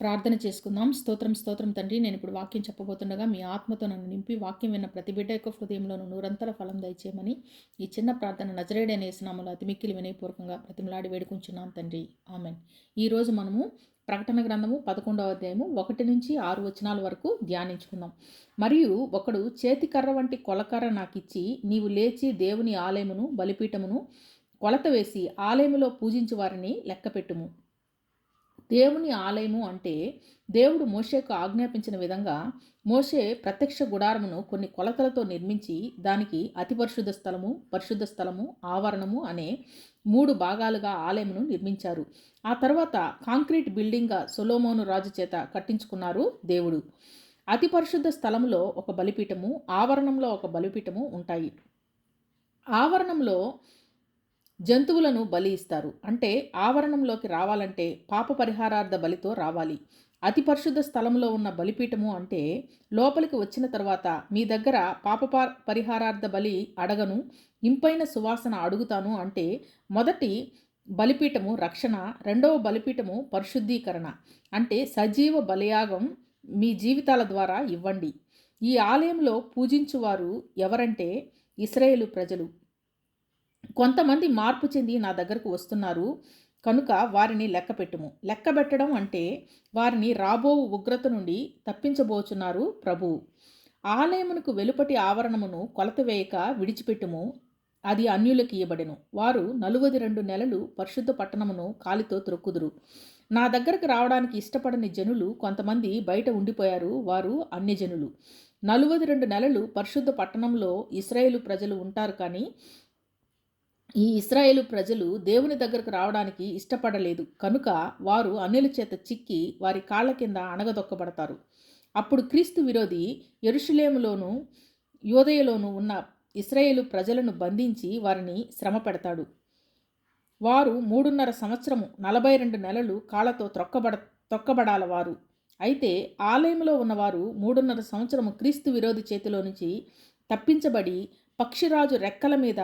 ప్రార్థన చేసుకుందాం. స్తోత్రం స్తోత్రం తండ్రి, నేను ఇప్పుడు వాక్యం చెప్పబోతుండగా మీ ఆత్మతో నన్ను నింపి వాక్యం విన్న ప్రతి బిడ్డ యొక్క హృదయంలోను నూరంతర ఫలం దయచేయమని ఈ చిన్న ప్రార్థన నజరేయుడైన యేసునామములో అతి మిక్కిలి వినయపూర్వకంగా బ్రతిమలాడి వేడుకుంటున్నాం తండ్రి. ఆమెన్. ఈరోజు మనము ప్రకటన గ్రంథము 11వ అధ్యాయము 1 నుంచి 6 వచనాల వరకు ధ్యానించుకుందాం. మరియు ఒకడు చేతికర్ర వంటి కొలకర్ర నాకిచ్చి, నీవు లేచి దేవుని ఆలయమును బలిపీఠమును కొలత వేసి ఆలయములో పూజించు వారిని లెక్కపెట్టుము. దేవుని ఆలయము అంటే దేవుడు మోషేకు ఆజ్ఞాపించిన విధంగా మోషే ప్రత్యక్ష గుడారమును కొన్ని కొలతలతో నిర్మించి దానికి అతి పరిశుద్ధ స్థలము, పరిశుద్ధ స్థలము, ఆవరణము అనే 3 భాగాలుగా ఆలయమును నిర్మించారు. ఆ తర్వాత కాంక్రీట్ బిల్డింగ్గా సొలొమోను రాజు చేత కట్టించుకున్నారు దేవుడు. అతి పరిశుద్ధ స్థలములో ఒక బలిపీఠము, ఆవరణంలో ఒక బలిపీఠము ఉంటాయి. ఆవరణంలో జంతువులను బలి ఇస్తారు. అంటే ఆవరణంలోకి రావాలంటే పాప పరిహారార్థ బలితో రావాలి. అతి పరిశుద్ధ స్థలంలో ఉన్న బలిపీఠము అంటే లోపలికి వచ్చిన తర్వాత మీ దగ్గర పాప పరిహారార్థ బలి అడగను, ఇంపైన సువాసన అడుగుతాను అంటే మొదటి బలిపీఠము రక్షణ, రెండవ బలిపీఠము పరిశుద్ధీకరణ అంటే సజీవ బలియాగం మీ జీవితాల ద్వారా ఇవ్వండి. ఈ ఆలయంలో పూజించువారు ఎవరంటే ఇశ్రాయేలు ప్రజలు. కొంతమంది మార్పు చెంది నా దగ్గరకు వస్తున్నారు కనుక వారిని లెక్కపెట్టుము. లెక్కబెట్టడం అంటే వారిని రాబో ఉగ్రత నుండి తప్పించబోచున్నారు ప్రభువు. ఆలయమునకు వెలుపటి ఆవరణమును కొలత వేయక విడిచిపెట్టుము, అది అన్యులకు ఇయ్యబడెను. వారు 42 నెలలు పరిశుద్ధ పట్టణమును కాలితో త్రొక్కుదురు. నా దగ్గరకు రావడానికి ఇష్టపడని జనులు కొంతమంది బయట ఉండిపోయారు, వారు అన్యజనులు. 42 నెలలు పరిశుద్ధ పట్టణంలో ఇశ్రాయేలు ప్రజలు ఉంటారు, కానీ ఈ ఇశ్రాయేలు ప్రజలు దేవుని దగ్గరకు రావడానికి ఇష్టపడలేదు కనుక వారు అన్యుల చేత చిక్కి వారి కాళ్ల కింద అణగదొక్కబడతారు. అప్పుడు క్రీస్తు విరోధి యెరూషలేములోను యూదయలోను ఉన్న ఇశ్రాయేలు ప్రజలను బంధించి వారిని శ్రమ పెడతాడు. వారు 3.5 సంవత్సరము 42 నెలలు కాళ్లతో తొక్కబడాల వారు. అయితే ఆలయంలో ఉన్నవారు 3.5 సంవత్సరము క్రీస్తు విరోధి చేతిలో నుంచి తప్పించబడి పక్షిరాజు రెక్కల మీద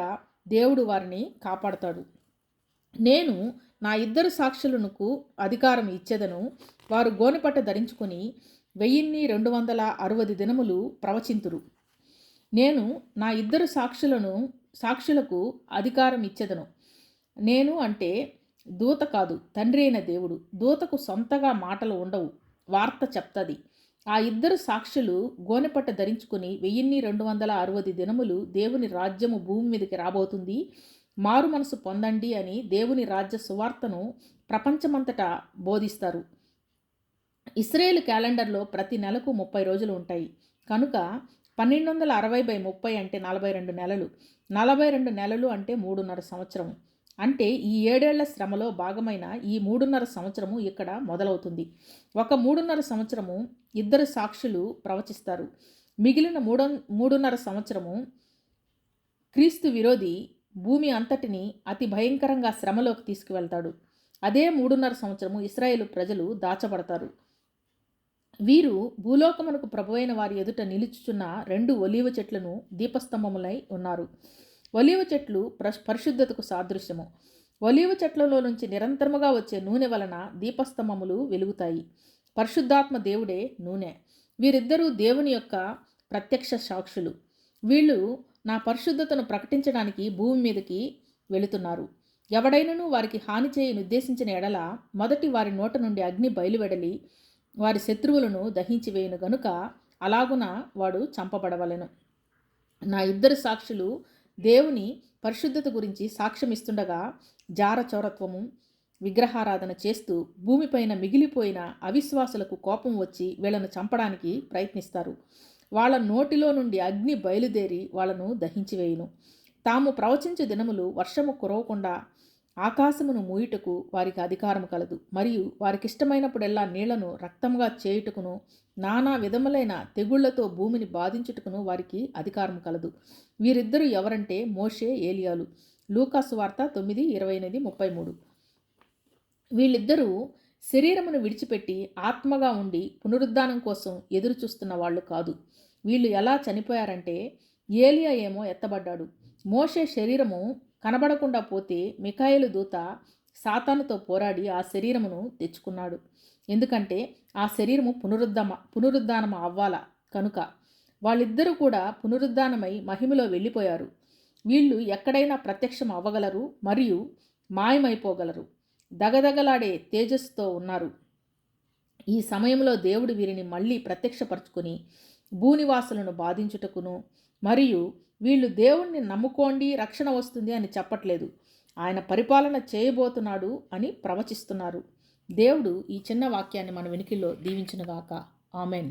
దేవుడు వారిని కాపాడతాడు. నేను నా 2 సాక్షులకు అధికారం ఇచ్చేదను. వారు గోనెపట్ట ధరించుకొని 1260 దినములు ప్రవచింతురు. నేను నా 2 సాక్షులకు అధికారం ఇచ్చేదను. నేను అంటే దూత కాదు, తండ్రి అయిన దేవుడు. దూతకు సొంతగా మాటలు ఉండవు, వార్త చెప్తుంది. ఆ 2 సాక్షులు గోనెపట్ట ధరించుకుని 1260 దినములు దేవుని రాజ్యము భూమి మీదకి రాబోతుంది, మారు మనసు పొందండి అని దేవుని రాజ్య సువార్తను ప్రపంచమంతటా బోధిస్తారు. ఇశ్రాయేలు క్యాలెండర్లో ప్రతి నెలకు 30 రోజులు ఉంటాయి కనుక 1260/30 అంటే 42 నెలలు. 42 నెలలు అంటే 3.5 సంవత్సరం. అంటే ఈ 7 ఏళ్ల శ్రమలో భాగమైన ఈ 3.5 సంవత్సరము ఇక్కడ మొదలవుతుంది. ఒక 3.5 సంవత్సరము 2 సాక్షులు ప్రవచిస్తారు. మిగిలిన 3.5 సంవత్సరము క్రీస్తు విరోధి భూమి అంతటిని అతి భయంకరంగా శ్రమలోకి తీసుకువెళ్తాడు. అదే 3.5 సంవత్సరము ఇశ్రాయేలు ప్రజలు దాచబడతారు. వీరు భూలోకమునకు ప్రభువైన వారి ఎదుట నిలుచుచున్న 2 ఒలీవ చెట్లను దీపస్తంభములై ఉన్నారు. ఒలీవ చెట్లు పరిశుద్ధతకు సాదృశ్యము. ఒలీవ చెట్లలో నుంచి నిరంతరముగా వచ్చే నూనె వలన దీపస్తంభములు వెలుగుతాయి. పరిశుద్ధాత్మ దేవుడే నూనె. వీరిద్దరూ దేవుని యొక్క ప్రత్యక్ష సాక్షులు. వీళ్ళు నా పరిశుద్ధతను ప్రకటించడానికి భూమి మీదకి వెళుతున్నారు. ఎవడైనను వారికి హాని చేయని ఉద్దేశించిన ఎడల మొదటి వారి నోట నుండి అగ్ని బయలువెడలి వారి శత్రువులను దహించి వేయును గనుక అలాగున వాడు చంపబడవలెను. నా 2 సాక్షులు దేవుని పరిశుద్ధత గురించి సాక్ష్యమిస్తుండగా జారచోరత్వము, విగ్రహారాధన చేస్తూ భూమిపైన మిగిలిపోయిన అవిశ్వాసులకు కోపం వచ్చి వీళ్ళను చంపడానికి ప్రయత్నిస్తారు. వాళ్ళ నోటిలో నుండి అగ్ని బయలుదేరి వాళ్ళను దహించివేయును. తాము ప్రవచించు దినములు వర్షము కురవకుండా ఆకాశమును మూయుటకు వారికి అధికారం కలదు. మరియు వారికిష్టమైనప్పుడెల్లా నీళ్లను రక్తంగా చేయుటకును నానా విధములైన తెగుళ్లతో భూమిని బాధించుటకును వారికి అధికారం కలదు. వీరిద్దరూ ఎవరంటే మోషే, ఏలియాలు. లూకా సువార్త 9:28-33. వీళ్ళిద్దరూ శరీరమును విడిచిపెట్టి ఆత్మగా ఉండి పునరుద్ధానం కోసం ఎదురు చూస్తున్న వాళ్ళు కాదు. వీళ్ళు ఎలా చనిపోయారంటే ఏలియా ఏమో ఎత్తబడ్డాడు. మోషే శరీరము కనబడకుండా పోతే మిఖాయేలు దూత సాతానుతో పోరాడి ఆ శరీరమును తెచ్చుకున్నాడు. ఎందుకంటే ఆ శరీరము పునరుద్ధానం అవ్వాల కనుక. వాళ్ళిద్దరూ కూడా పునరుద్ధానమై మహిమలో వెళ్ళిపోయారు. వీళ్ళు ఎక్కడైనా ప్రత్యక్షం అవ్వగలరు మరియు మాయమైపోగలరు. దగదగలాడే తేజస్సుతో ఉన్నారు. ఈ సమయంలో దేవుడు వీరిని మళ్ళీ ప్రత్యక్షపరచుకొని భూనివాసులను బాధించుటకును మరియు వీళ్ళు దేవుణ్ణి నమ్ముకోండి రక్షణ వస్తుంది అని చెప్పట్లేదు, ఆయన పరిపాలన చేయబోతున్నాడు అని ప్రవచిస్తున్నారు. దేవుడు ఈ చిన్న వాక్యాన్ని మన వెనుకల్లో దీవించునుగాక. ఆమెన్.